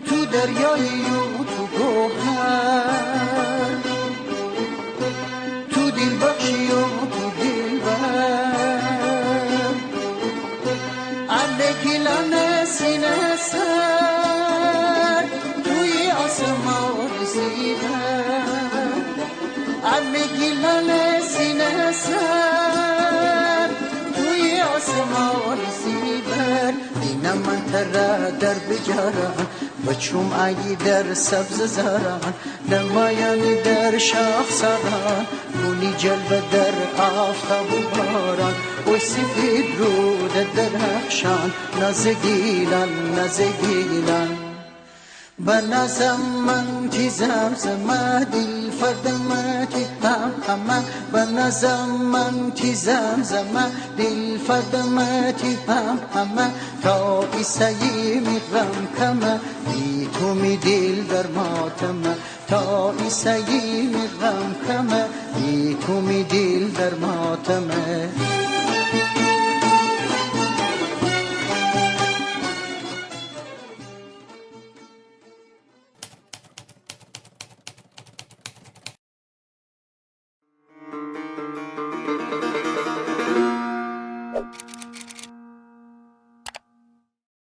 تو دریایی و تو گوهر، تو دل بخشی و تو دل بر، گیلان سینه سر توی آسمان زیبر، گیلان سینه سر توی آسمان زیبر. دینم من تر در بجاران بچوم ای در سبز زاران، نمایانی در شاخ ساران، گونی جلوه در آفتاب و باران، و سفید رود درخشان، ناز گیلان ناز گیلان. بنازم من تی زمزمه دل فردمتی هم، بنازم من تی زمزمه دل فردمتی هم، تا ایسایی میغم کمه ای تو می دل در ماتمه، تا ایسایی میغم کمه ای تو می دل در ماتمه.